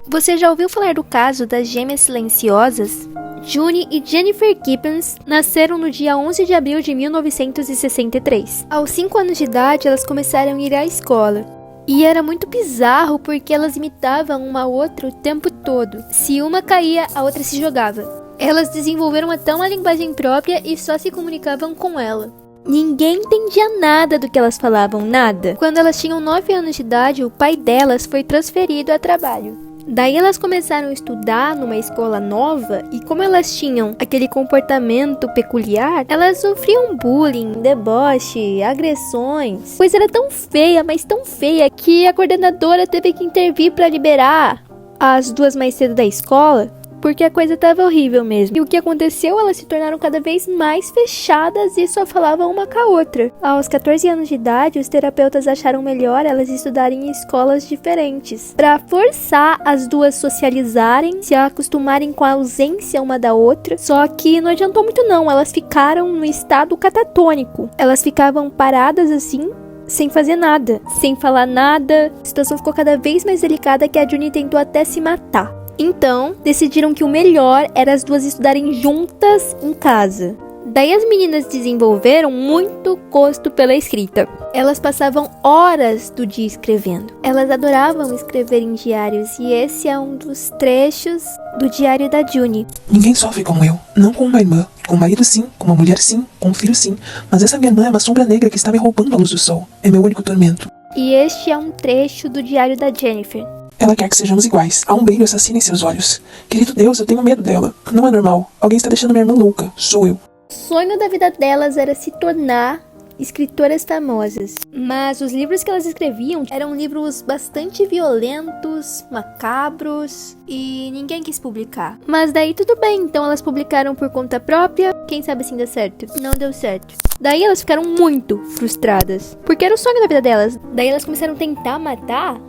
Você já ouviu falar do caso das gêmeas silenciosas? June e Jennifer Gibbons nasceram no dia 11 de abril de 1963. Aos 5 anos de idade, elas começaram a ir à escola. E era muito bizarro porque elas imitavam uma outra o tempo todo. Se uma caía, a outra se jogava. Elas desenvolveram até uma linguagem própria e só se comunicavam com ela. Ninguém entendia nada do que elas falavam, nada. Quando elas tinham 9 anos de idade, o pai delas foi transferido a trabalho. Daí elas começaram a estudar numa escola nova e como elas tinham aquele comportamento peculiar, elas sofriam bullying, deboche, agressões. Pois era tão feia, mas tão feia, que a coordenadora teve que intervir para liberar as duas mais cedo da escola. Porque a coisa tava horrível mesmo. E o que aconteceu? Elas se tornaram cada vez mais fechadas e só falavam uma com a outra. Aos 14 anos de idade, os terapeutas acharam melhor elas estudarem em escolas diferentes, para forçar as duas socializarem, se acostumarem com a ausência uma da outra. Só que não adiantou muito não, elas ficaram no estado catatônico. Elas ficavam paradas assim, sem fazer nada, sem falar nada. A situação ficou cada vez mais delicada que a June tentou até se matar. Então, decidiram que o melhor era as duas estudarem juntas em casa. Daí as meninas desenvolveram muito gosto pela escrita. Elas passavam horas do dia escrevendo. Elas adoravam escrever em diários e esse é um dos trechos do diário da June. Ninguém sofre como eu, não com uma irmã. Com um marido sim, com uma mulher sim, com um filho sim. Mas essa minha irmã é uma sombra negra que está me roubando a luz do sol. É meu único tormento. E este é um trecho do diário da Jennifer. Ela quer que sejamos iguais. Há um brilho assassino em seus olhos. Querido Deus, eu tenho medo dela. Não é normal. Alguém está deixando minha irmã louca. Sou eu. O sonho da vida delas era se tornar escritoras famosas. Mas os livros que elas escreviam eram livros bastante violentos, macabros, e ninguém quis publicar. Mas daí tudo bem, então elas publicaram por conta própria. Quem sabe assim dá certo? Não deu certo. Daí elas ficaram muito frustradas, porque era o sonho da vida delas. Daí elas começaram a tentar matar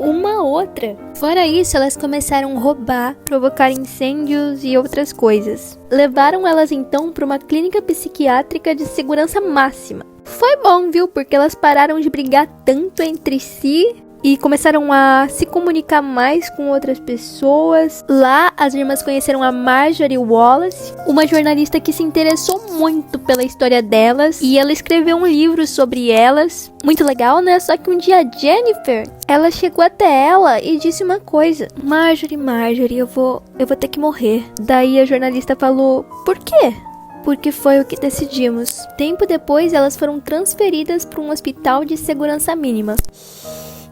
uma outra. Fora isso, elas começaram a roubar, provocar incêndios e outras coisas. Levaram elas então para uma clínica psiquiátrica de segurança máxima. Foi bom, viu? Porque elas pararam de brigar tanto entre si e começaram a se comunicar mais com outras pessoas. Lá, as irmãs conheceram a Marjorie Wallace, uma jornalista que se interessou muito pela história delas, e ela escreveu um livro sobre elas. Muito legal, né? Só que um dia a Jennifer, ela chegou até ela e disse uma coisa: Marjorie, eu vou ter que morrer. Daí a jornalista falou: por quê? Porque foi o que decidimos. Tempo depois, elas foram transferidas para um hospital de segurança mínima.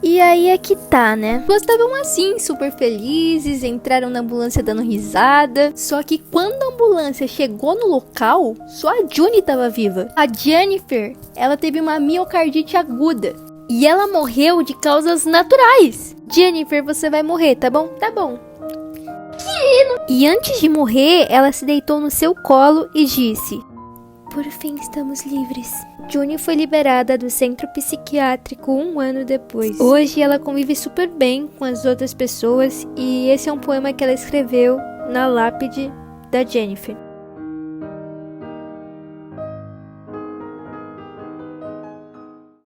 E aí é que tá, né? Elas estavam assim, super felizes, entraram na ambulância dando risada. Só que quando a ambulância chegou no local, só a June tava viva. A Jennifer, ela teve uma miocardite aguda. E ela morreu de causas naturais. Jennifer, você vai morrer, tá bom? Tá bom. E antes de morrer, ela se deitou no seu colo e disse: por fim estamos livres. June foi liberada do centro psiquiátrico 1 ano depois. Hoje ela convive super bem com as outras pessoas e esse é um poema que ela escreveu na lápide da Jennifer.